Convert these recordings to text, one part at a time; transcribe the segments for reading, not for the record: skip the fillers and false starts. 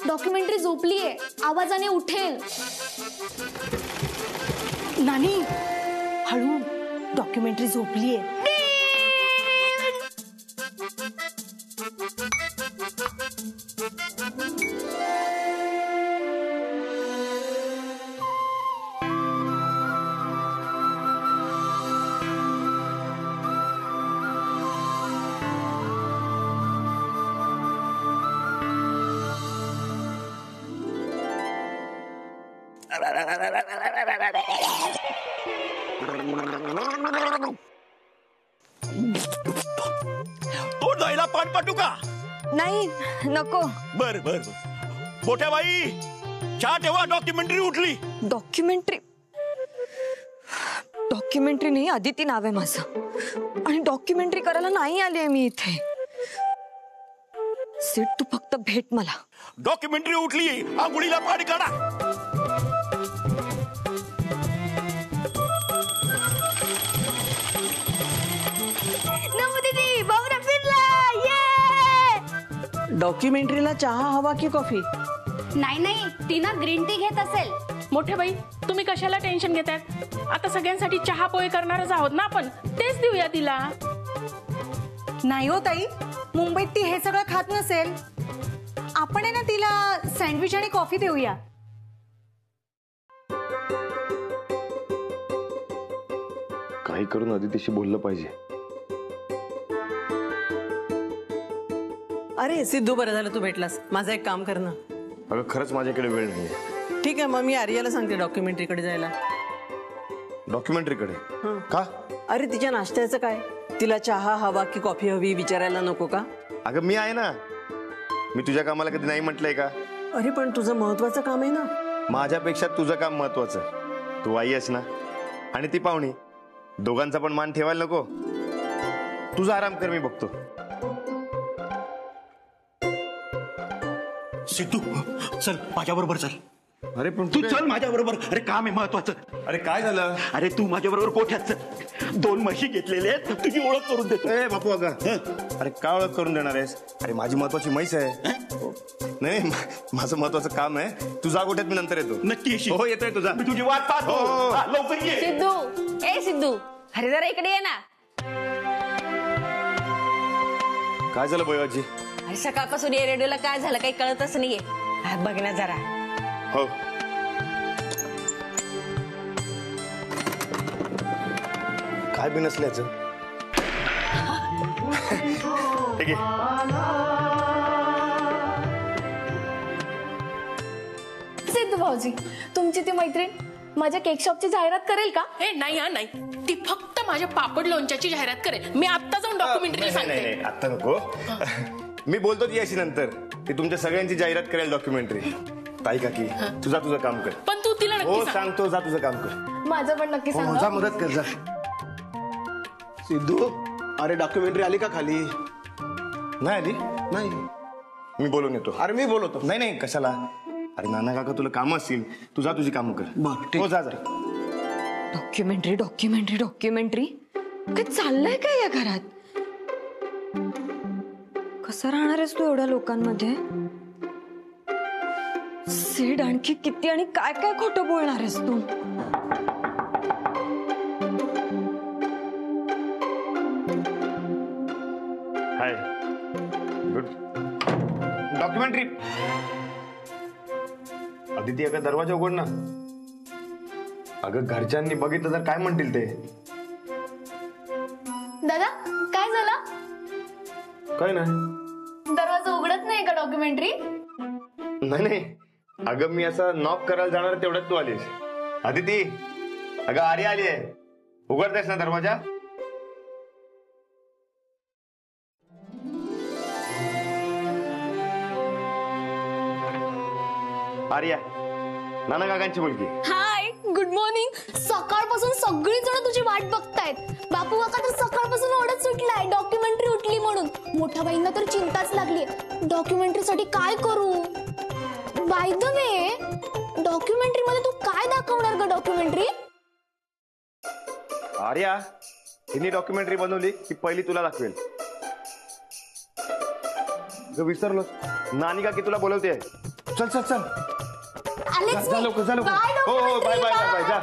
Documentary झोपलीये, आवाजाने उठेल. नानी हळू, documentary झोपलीये. तो जायला पाठ पाठवू का? नाही नको. बर बर मोठ्या बाई चहा ठेवा, डॉक्युमेंटरी उठली. डॉक्युमेंटरी नाही, आदिती नाव आहे माझं आणि डॉक्युमेंटरी करायला नाही आली आहे मी इथे. सीट तू फक्त भेट मला. डॉक्युमेंटरी उठली, आंघोळीला पाणी काढा. डॉक्युमेंटरीला चहा हवा की कॉफी? नाही ती ना ग्रीन टी घेत असेल. मोठे बाई तुम्ही कशाला टेन्शन घेतायत? आता सगळ्यांसाठी चहा पोहे करणारच आहोत ना आपण, तेच देऊया तिला. नाही हो ताई, मुंबईत ती हे सगळं खात नसेल. आपण आहे ना तिला सँडविच आणि कॉफी देऊया. काही करून अदितीशी बोललं पाहिजे. अरे सिद्धू, बरं झालं तू भेटलास. माझं एक काम कर ना. अगं खरंच माझ्याकडे वेळ नाहीये. ठीक आहे, मग मी आर्याला सांगते डॉक्युमेंटरीकडे जायला. डॉक्युमेंटरीकडे का? अरे तिच्या नाश्त्याचं काय? तिला चहा हवा की कॉफी हवी विचारायला नको का? अगं मी आहे ना. मी तुझ्या कामाला कधी नाही म्हटलंय का? अरे पण तुझं महत्वाचं काम आहे ना. माझ्यापेक्षा तुझं काम महत्वाचं. तू आई आहेस ना, आणि ती पाहुणी. दोघांचा पण मान ठेवायला नको. तुझा आराम कर, मी बघतो. सिद्धू चल माझ्या बरोबर चल. अरे पण तू चल माझ्या बरोबर. अरे काम आहे महत्वाचं. अरे काय झालं? अरे तू माझ्या बरोबर गोठ्यात चल. 2 म्हशी घेतलेले आहेत, तुझी ओळख करून देतो. ए बापू, अगं अरे काय ओळख करून देणार आहेस? अरे माझी महत्वाची म्हैस आहे. नाही, माझं महत्वाचं काम आहे. तुझा गोठ्यात मी नंतर येतो. नक्की येशील? हो येतोय तुझा. मी तुझी वाट पाहतो. हा, लवकर ये. सिद्धू अरे जरा इकडे ये ना. काय झालं बयाजी? अरे सकाळपासून या रेडिओला काय झालं काही कळतच नाहीये. बघ ना जरा. हो काय बी नसल्याचं. ठीक आहे. सिद्धू भाऊजी, तुमची ती मैत्रीण माझ्या केक शॉपची जाहिरात करेल का? हे नाही हा नाही, ती फक्त माझ्या पापड लोणच्याची जाहिरात करेल. मी आता जाऊन डॉक्युमेंटरी सांगते. नाही आता नको. मी बोलतो ती अशी नंतर. ती तुमच्या सगळ्यांची जाहिरात करेल डॉक्युमेंटरी. ताई काकी तुझं काम कर. पण तू तिला हो नक्की सांगतो, जा तुझं काम कर. माझं पण नक्की सांग. जा मदत कर जा. सिद्धू, अरे डॉक्युमेंटरी आली का खाली? नाही आली. नाही. मी बोलून येतो. अरे मी बोलवतो. नाही कशाला? अरे नाना काका तुला काम असतील, तू जा तुझी कामं कर. बरं ठीक. हो जा. डॉक्युमेंटरी काय चाललंय काय या घरात? कसं राहणार आहेस तू एवढ्या लोकांमध्ये? सीड आणखी किती आणि काय काय खोटं बोलणार आहेस तू? Hi good. डॉक्युमेंटरी. अदिती अगं दरवाजा उघड ना. अगं घरच्यांनी बघितलं तर काय म्हणतील ते? दादा काय झालं? काय नाही. दरवाजा उघडत नाही का डॉक्युमेंटरी? नाही अगं मी असं नॉक करायला जाणार तेवढ्यात तू आलीस. अदिती अगं आर्या आली आहे. उघडतेस ना दरवाजा? आर्या नाना काकांची मुलगी. Hi good morning. सकाळपासून सगळी जण तुझी वाट बघतायत. बापू काका तर सकाळपासून ओढत सुटलाय डॉक्युमेंटरी उठली म्हणून. मोठ्या बाईंना तर चिंताच लागली. डॉक्युमेंटरीसाठी काय करू? बाय द वे, डॉक्युमेंटरी मध्ये तू काय दाखवणार ग? डॉक्युमेंटरी आर्या हिने डॉक्युमेंटरी बनवली ती पहिली तुला दाखवेल. विसरलो. नानी काकी तुला बोलवते. चल चल चल आलेच मी. लवकर जा लवकर. काय हो हो bye bye bye documentary bye का? जा.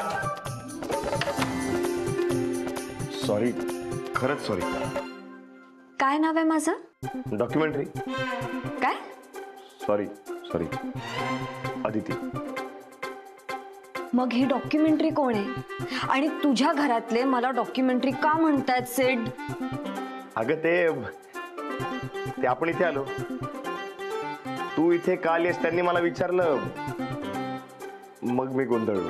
सॉरी, खरंच सॉरी. काय नाव आहे माझं? डॉक्युमेंटरी. काय? Sorry sorry. अदिती. मग ही डॉक्युमेंटरी कोण आहे आणि तुझ्या घरातले मला डॉक्युमेंटरी का म्हणतायत सिड? अगं ते आपण इथे आलो, तू इथे का आलीस त्यांनी मला विचारलं, मग मी गोंधळलो.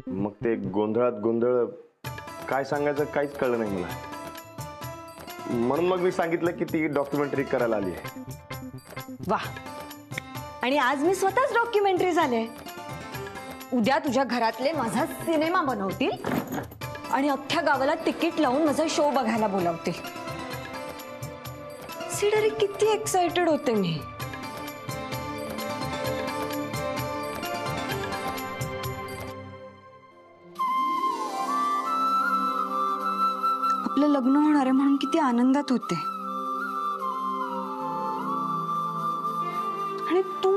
मग ते गोंधळात गोंधळ काय सांगायचं काहीच कळलं नाही मला. म्हणून मग मी सांगितलं की ती डॉक्युमेंटरी करायला आली आहे. वा, आणि आज मी स्वतःच डॉक्युमेंटरी झाले. उद्या तुझ्या घरातले माझा सिनेमा बनवतील आणि अख्ख्या गावाला तिकीट लावून माझा शो बघायला बोलावतील. सिड, अरे किती एक्साइटेड होते मी. आपलं लग्न होणार आहे म्हणून किती आनंदात होते. आणि तू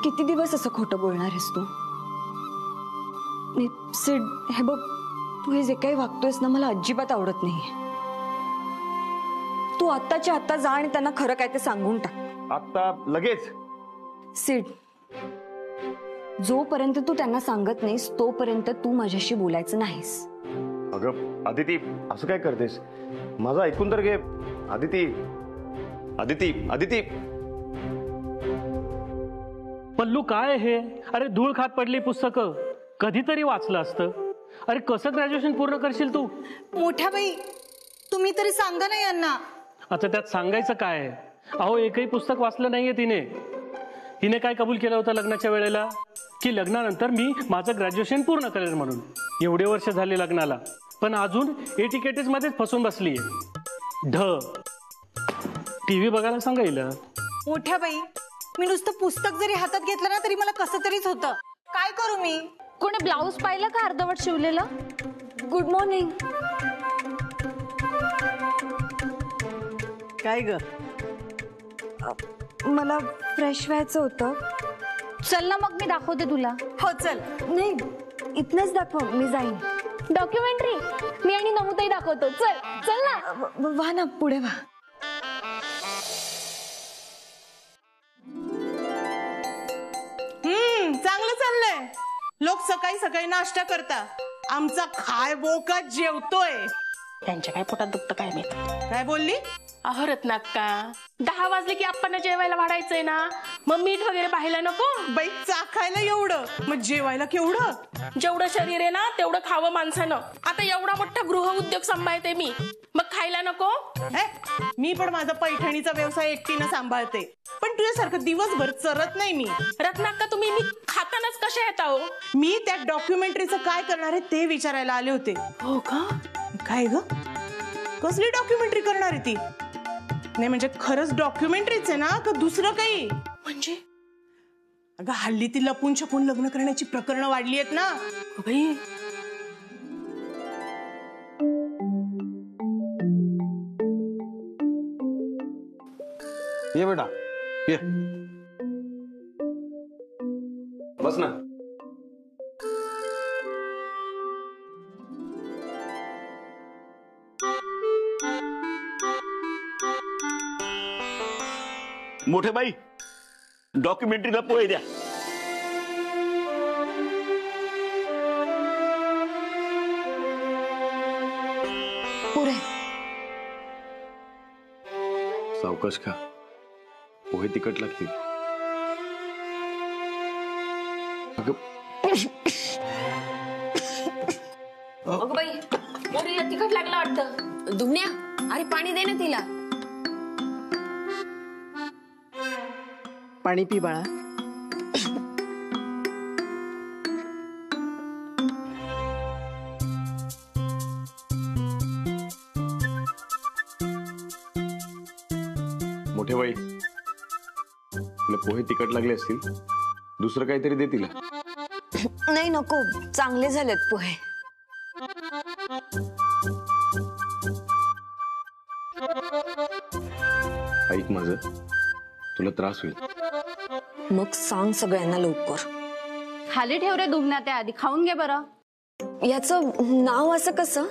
किती दिवस असं खोटं बोलणार आहेस तू? सिड, हे बघ, तू हे जे काही वागतोयस ना, मला अजिबात आवडत नाहीये. तू आत्ताच्या आत्ता जा आणि त्यांना खरं काय ते सांगून टाक. आता लगेच? सिड, जोपर्यंत तू त्यांना सांगत नाहीस तोपर्यंत तू माझ्याशी बोलायचं नाहीस. अगं अदिती, असं काय करतेस? माझं ऐकून तर घे. अदिती अदिती अदिती. पल्लू, काय हे? अरे धूळ खात पडली पुस्तकं. कधीतरी वाचलं असतं. अरे कसं ग्रॅज्युएशन पूर्ण करशील तू? मोठ्या बाई, तुम्ही तरी सांगा ना यांना. आता त्यात सांगायचं काय आहे? अहो, एकही पुस्तक वाचलं नाहीये तिने. हिने काय कबूल केलं होतं लग्नाच्या वेळेला? की लग्नानंतर मी माझं ग्रॅज्युएशन पूर्ण करेल म्हणून. एवढे वर्ष झाले लग्नाला, पण अजून एटिकेटेज मध्येच फसून बसलीये. टीव्ही बघायला सांगाईल. मोठ्या बाई, मी नुसतं पुस्तक जरी हातात घेतलं ना तरी मला कसं तरीच होतं. काय करू मी? कोणी ब्लाऊज पाहिलं का अर्धवट शिवलेलं? Good morning. काय ग? मला फ्रेश व्हायचं होतं. चल ना मग मी दाखवते तुला. हो चल. नाही, इथनच दाखव, मी जाईन. डॉक्युमेंटरी मी आणि नमुताई दाखवतो. चल चल ना. वा ना, पुढे वा. चांगलं चाललंय. लोक सकाळी सकाळी नाश्ता करता, आमचा खाय बोका जेवतोय. त्यांच्या काय पोटात दुखतं काय माहित. काय बोलली? अहो रत्नाक्का, 10 वाजले की आपण जेवायला वाढायचंय ना, मग मीठ वगैरे पाहायला नको. बाई, चाखायला एवढं, मग जेवायला केवढं? जेवढं शरीर आहे ना तेवढं खावं माणसानं. आता एवढा मोठा गृह उद्योग सांभाळते मी, मग खायला नको? मी पण माझा पैठणीचा व्यवसाय एकटीनं सांभाळते, पण तुझ्यासारखं दिवसभर चरत नाही मी. रत्नाक्का, तुम्ही मी खातानाच कशा येता हो? मी त्या डॉक्युमेंटरीचं काय करणार आहे ते विचारायला आले होते. हो का? काय ग? कसली डॉक्युमेंटरी करणार आहे ती? नाही म्हणजे खरंच डॉक्युमेंटरीच आहे ना का दुसरं काही? म्हणजे अगं, हल्ली ती लपून छपून लग्न करण्याची प्रकरणं वाढली आहेत ना. बाई, ये बेटा ये. बस ना. मोठे बाई, डॉक्युमेंटरीला पोहे द्या. पुढे. सावकाश खा, पोहे तिखट लागतील. अगं बाई, मोरीला तिखट लागला वाटतं. दुमण्या, अरे पाणी दे ना तिला. पाणी पी बाळा. मोठे बाई, तुला पोहे तिखट लागले असतील, दुसरं काहीतरी दे तिला. नाही नको, चांगले झालेत पोहे. ऐक माझं, तुला त्रास होईल. मग सांग सगळ्यांना लवकर. खाली ठेव रे दुमण्या, त्या आधी खाऊन घे बरं. याचं नाव असं कसं?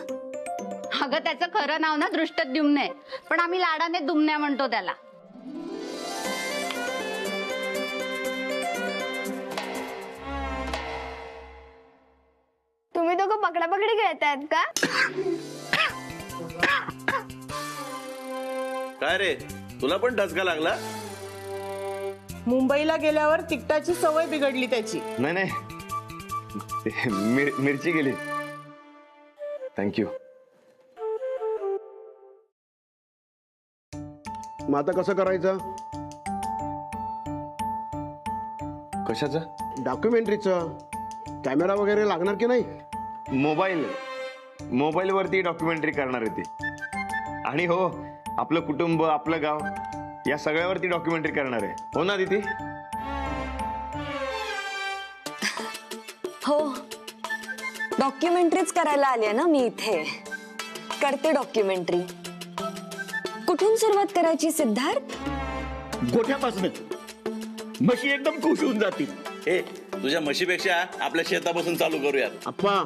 अगं त्याचं खरं नाव ना दृष्टद्युम्न आहे, पण आम्ही लाडाने दुमण्या म्हणतो त्याला. तुम्ही दोघं पकडापकडी खेळतायत का? काय रे, तुला पण ठसका लागला? मुंबईला गेल्यावर तिकटाची सवय बिघडली त्याची. नाही नाही, ते मिरची गेली. थँक्यू. मग आता कसं करायचं? कशाचं? डॉक्युमेंटरीचं कॅमेरा वगैरे लागणार की नाही? मोबाईलवरती डॉक्युमेंटरी करणार आहे ती. आणि हो, आपलं कुटुंब, आपलं गाव, या सगळ्यावरती डॉक्युमेंटरी करणार आहे. हो ना दीदी? हो, डॉक्युमेंटरीच करायला आली ना मी इथे. करते डॉक्युमेंटरी. कुठून सुरुवात करायची सिद्धार्थ? गोठ्यापासून. म्हशी एकदम खुश होऊन जातील. तुझ्या म्हशीपेक्षा आपल्या शेतापासून चालू करूयात. अप्पा,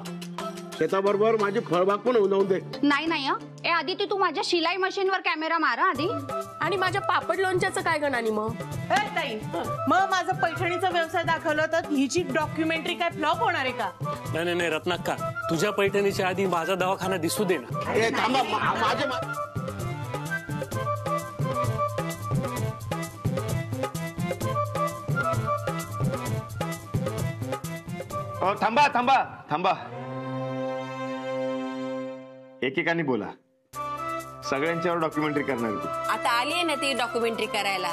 शेताबरोबर माझी फळबाग पण उन्हावून दे. नाही नाही, ए आदिती तू माझ्या शिलाई मशीनवर कॅमेरा मार आधी. आणि माझ्या पापड लोणच्याचं काय गणानी मग? ताई, मग माझं पैठणीचा व्यवसाय दाखवला तर हिची डॉक्युमेंटरी काय फ्लॉप होणार आहे का? नाही नाही रत्नाक्का, तुझ्या पैठणीच्या आधी माझा दवाखाना दिसू दे ना. थांबा, माझे थांबा थांबा थांबा. एकेकाने बोला. सगळ्यांच्यावर डॉक्युमेंटरी करणार होती. आता आली आहे ना ती डॉक्युमेंटरी करायला,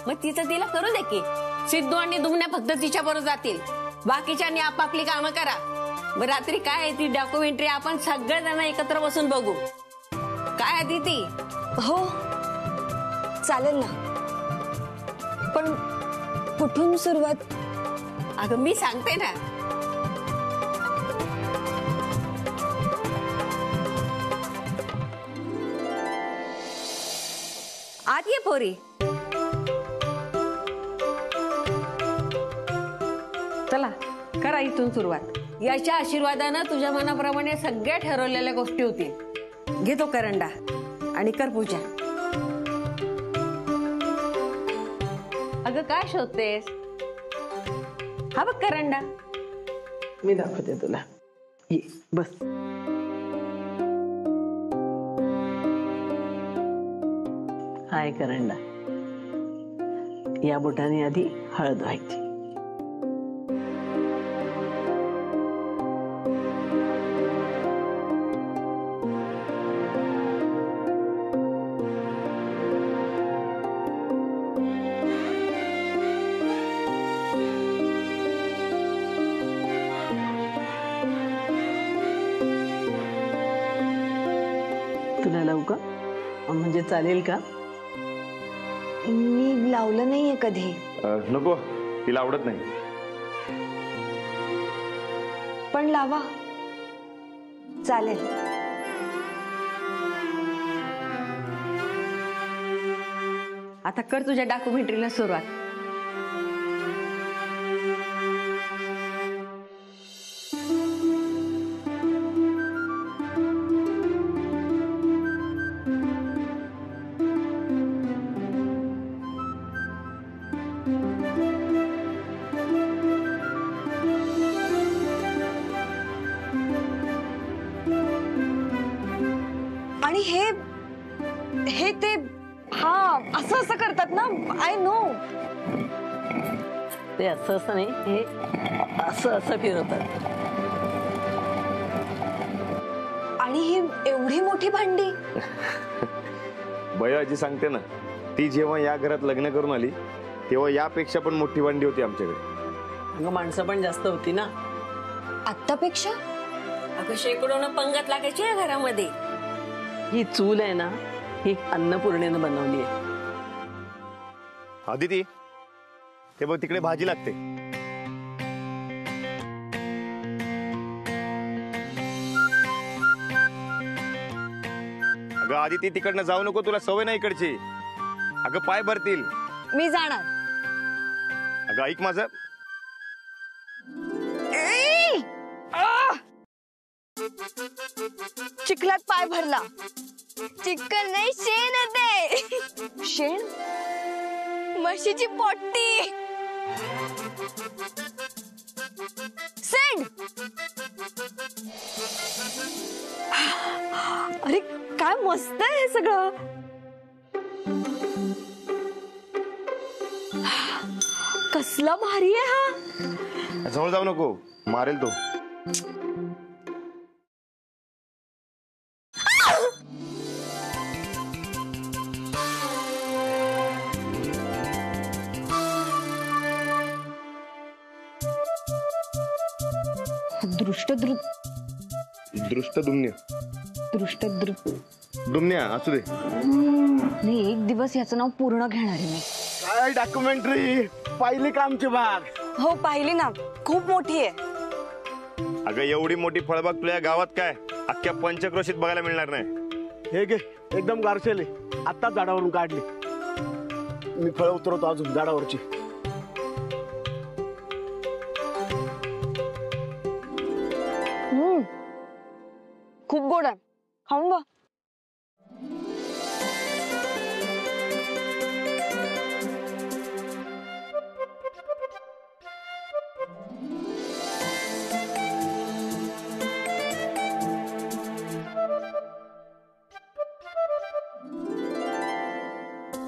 मग तिचं तिला करू दे की. सिद्धू आणि दुमण्या फक्त तिच्या बरोबर जातील, बाकीच्यांनी आपापली कामं करा. मग रात्री काय आहे ती डॉक्युमेंटरी आपण सगळेजण एकत्र बसून बघू. काय आदिती? हो चालेल ना, पण कुठून सुरुवात? अगं मी सांगते ना. आत ये पोरी. चला करा इथून सुरुवात. याच्या आशीर्वादानं तुझ्या मनाप्रमाणे सगळ्या ठरवलेल्या गोष्टी होतील. घे तो करंडा आणि कर पूजा. अगं काय शोधतेस? हा बघ करंडा. मी दाखवते तुला. ये बस. हाय करंडा. या बोटाने आधी हळद व्हायची. तुला लावू का? म्हणजे चालेल का? मी लावलं नाहीये कधी. नको, तिला आवडत नाही. पण लावा, चालेल. आता कर तुझ्या डॉक्युमेंटरीला सुरुवात. आणि हे ते हा असं असं करतात ना. I know. ते असं असं नाही, हे असं असं फिरवतात. आणि ही एवढी मोठी भांडी. बया आजी सांगते ना, ती जेव्हा या घरात लग्न करून आली तेव्हा यापेक्षा पण मोठी भांडी होती आमच्याकडे. अगं माणसं पण जास्त होती ना आत्तापेक्षा. अगं शेकडोनं पंगत लागायची या घरामध्ये. ही चूल आहे ना, ही अन्नपूर्णेनं बनवली आहे. आदिती, ते बघ तिकडे भाजी लागते. अगं आदिती, तिकडनं जाऊ नको, तुला सवय नाही इकडची. अगं पाय भरतील. मी जाणार. अगं ऐक माझं. चिखलात पाय भरला. चिकन नाही, शेण येते. शेण? म्हशीची पोट्टी. शेण. अरे काय मस्त आहे हे सगळं. कसला भारी आहे हा. जवळ जाऊ नको, मारेल तो. दुमन्या असू दे. मी एक दिवस याचं नाव पूर्ण घेणार आहे मी. काय डॉक्युमेंटरी पाहिली का आमची बाग? हो पाहिली ना, खूप मोठी आहे. अगं एवढी मोठी फळबाग तुला गावात काय अख्ख्या पंचक्रोशीत बघायला मिळणार नाही. हे घे, एकदम गारशेली, आत्ताच झाडावरून काढली. मी फळ उतरवतो अजून झाडावरची. खूप गोड आहे, खाऊन बघ.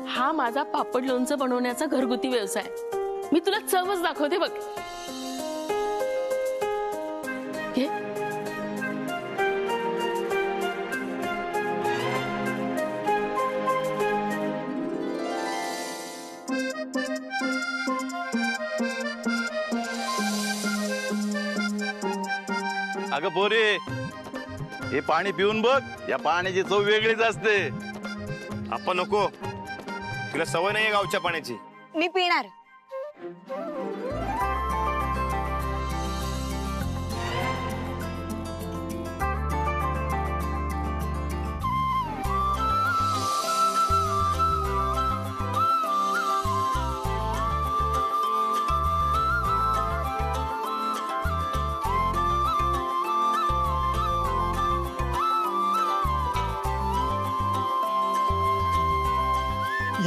हा माझा पापड लोणचं बनवण्याचा घरगुती व्यवसाय. मी तुला चवच दाखवते बघ. घे. अगं पोरे, हे पाणी पिऊन बघ, या पाण्याची चव वेगळीच असते. आपण नको, तुला सवय नाहीये गावच्या पाण्याची. मी पिणार.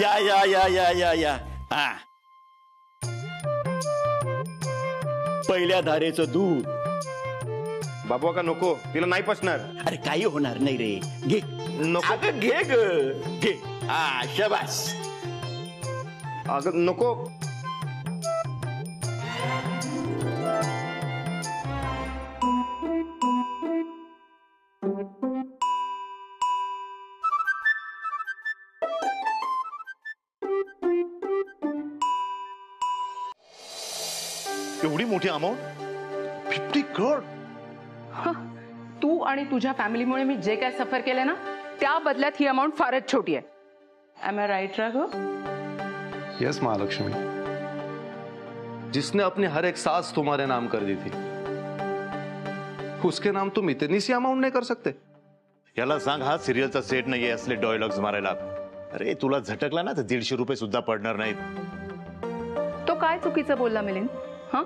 या या या या या या. हा, पहिल्या धारेचं दूध. बाबू का नको, तिला नाही पचणार. अरे काही होणार नाही रे, घे. नको. अगं घे ग, घे. हा शाबास. अगं नको. एवढी मोठी अमाऊंट, 50 करोड. तू आणि तुझ्या फॅमिलीमुळे मी जे काय सफर केलं ना, त्या बदल्यात ही अमाऊंट फारच छोटी आहे. Am I right Raghav? Yes Mahalakshmi. जिसने अपनी हर एक सांस तुम्हारे नाम कर दी थी, उसके नाम तुम इतनी सी अमाउंट नहीं कर सकते? याला सांग हा सिरियलचा सेट नाहीये असले डायलॉग्स मारायला. अरे तुला झटकला ना तर 150 रुपये सुद्धा पडणार नाहीत. तो काय चुकीचं बोलला मिलिंद? हा,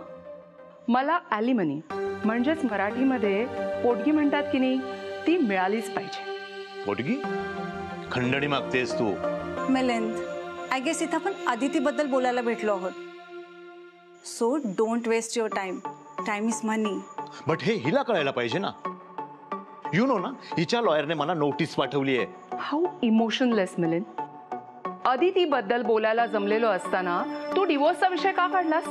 मला ॲलिमनी म्हणजेच मराठीमध्ये पोटगी म्हणतात की नाही, ती मिळालीच पाहिजे. पोटगी? खंडणी मागतेस तू. मिलिंद, आय गेस इथं आपण अदितीबद्दल बोलायला भेटलो आहोत. So don't waste your time. Time is money. But हे हिला कळायला पाहिजे ना. यू नो ना, हिच्या लॉयरने मला नोटीस पाठवली आहे. How emotionless Milind. अदितीबद्दल बोलायला जमलेलो असताना तू डिवोर्सचा विषय का काढलास?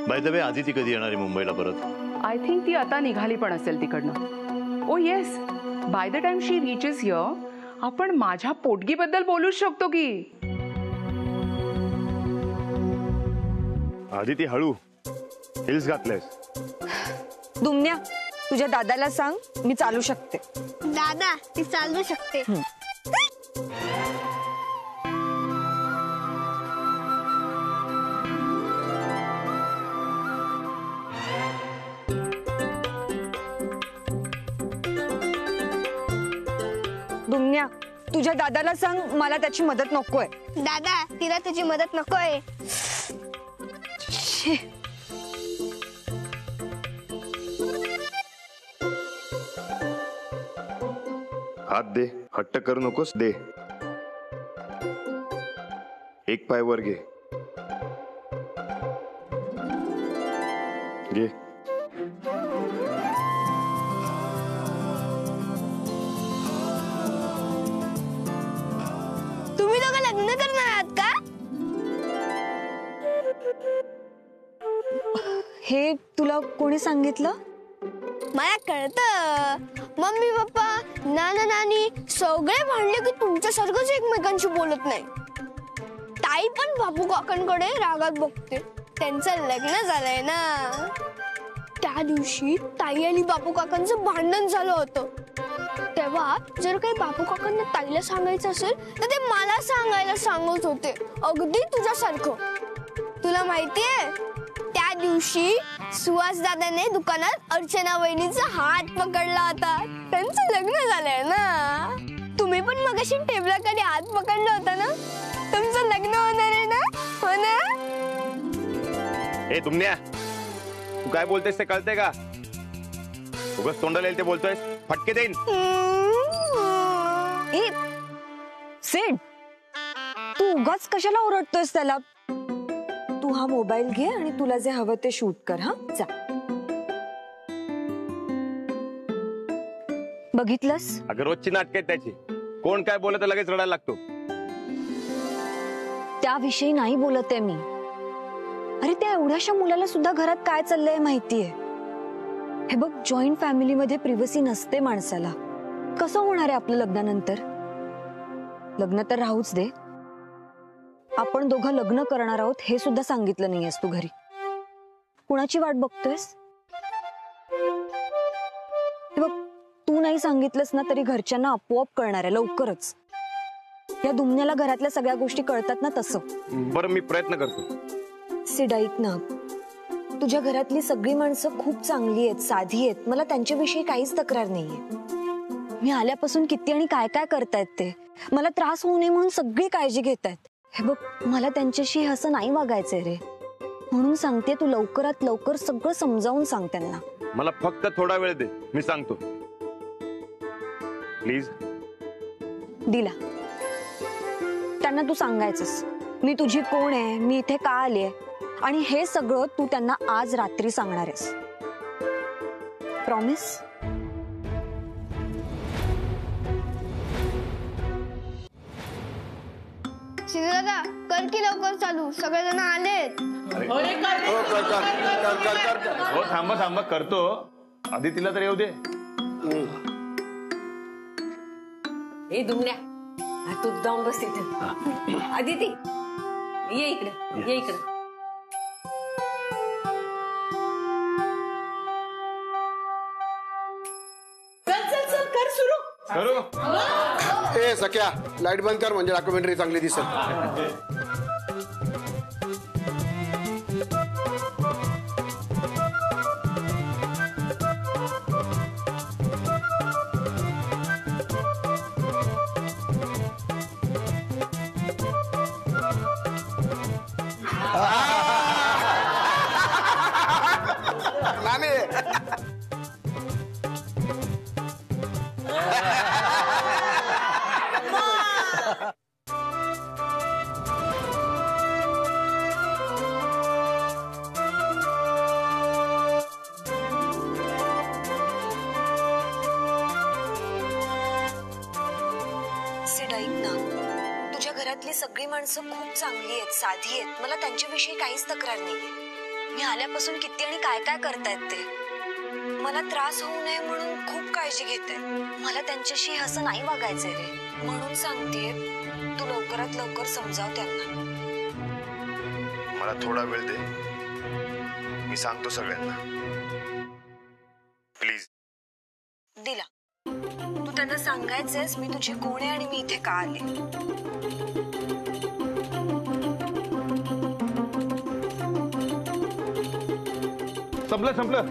बाय द वे, आदिती कधी येणार आहे मुंबईला परत? आय थिंक ती आता निघाली पण असेल तिकडनं. Oh yes, by the time she reaches here आपण माझ्या पोटगीबद्दल बोलू शकतो की. आदिती हळू, हिल्स घातलेस. दुमन्या, तुझ्या दादाला सांग मी चालू शकते. दादा, ती चालवू शकते. दुमन्या, तुझ्या दादाला सांग मला त्याची मदत नकोय. दादा तिला तुझी मदत नकोय. शी. हात दे, हट्ट करू नकोस, दे. एक पाय वर घे. घे. तुम्ही दोघं लग्न करणार आहात का? हे तुला कोणी सांगितलं? मला कळतं. मम्मी पप्पा नाना नानी सगळे भांडले की तुमच्यासारखंच एकमेकांशी बोलत नाही. ताई पण बापू काकांकडे रागात बघते. त्यांचं लग्न झालंय ना. त्या दिवशी ताई आणि बापू काकांचं भांडण झालं होतं. तेव्हा जर काही बापू काकांना ताईला सांगायचं असेल तर ते मला सांगायला सांगत होते, अगदी तुझ्यासारखं. तुला माहितीये त्या दिवशी सुहास दादाने दुकानात अर्चना वहिनीचा हात पकडला होता. त्यांचं लग्न झालंय ना. तुम्ही पण मगाशी टेबलाकडे हात पकडला होता ना. तुमचं लग्न होणार आहे ना? हो ना? ए दुमण्या, तू काय बोलतेस ते कळतंय का? उगाच तोंडाला येईल ते बोलतोयस, फटके देईन. ए सेड, तू उगाच कशाला ओरडतोयस त्याला? तू हा मोबाईल घे आणि तुला जे हवं ते शूट कर. हा जा. बघितलंस? अगं रोजची नाटक आहेत त्याची. कोण काय बोलत लगेच रडायला लागतो. त्याविषयी नाही बोलत आहे मी. अरे त्या एवढ्याशा मुलाला सुद्धा घरात काय चाललंय माहितीये. हे बघ, जॉईंट फॅमिलीमध्ये प्रिव्हसी नसते माणसाला. कसं होणार आहे आपलं लग्नानंतर? लग्न तर राहूच दे, आपण दोघं लग्न करणार आहोत हे सुद्धा सांगितलं नाहीयेस तू घरी. कुणाची वाट बघतोयस? हे बघ, तू नाही सांगितलंस ना तरी घरच्यांना आपोआप कळणार आहे लवकरच. या दुमण्याला घरातल्या सगळ्या गोष्टी कळतात ना तसं. बरं मी प्रयत्न करतो. सिड, ऐक ना, तुझ्या घरातली सगळी माणसं खूप चांगली आहेत, साधी आहेत. मला त्यांच्याविषयी काहीच तक्रार नाहीये. मी आल्यापासून किती आणि काय काय करतायत ते. मला त्रास होऊ नये म्हणून सगळी काळजी घेतायत. हे बघ, मला त्यांच्याशी असं नाही वागायचंय रे. म्हणून सांगते, तू लवकरात लवकर सगळं समजावून सांग त्यांना. मला फक्त थोडा वेळ दे, मी सांगतो. प्लीज. दिला. त्यांना तू सांगायचंस मी तुझी कोण आहे, मी इथे का आलीये, आणि हे सगळं तू त्यांना आज रात्री सांगणार आहेस. प्रॉमिस? दादा कर की लवकर चालू. सगळेजण आलेत. हो थांबा थांबा, करतो. आधी तिला तर येऊ दे. ए दुमण्या, तू जाऊन बस तिथे. आदिती ये इकडे, ये इकडे. चल चल कर सुरू. करू. ए सख्या, लाईट बंद कर म्हणजे डॉक्युमेंटरी चांगली दिसेल. घरातली सगळी माणसं खूप चांगली आहेत, साधी आहेत. मला त्यांच्याविषयी काहीच तक्रार नाहीये. मी आल्यापासून किती आणि काय काय करतायत ते. मला त्रास होऊ नये म्हणून खूप काळजी घेते. मला त्यांच्याशी असं नाही वागायचंय रे. म्हणून सांगतेय, तू लवकरात लवकर समजाव त्यांना. मला थोडा वेळ दे, मी सांगतो सगळ्यांना. प्लीज. दिला. तू त्यांना सांगायचंयस मी तुझी कोण आहे आणि मी इथे का आले. संपलं संपलं.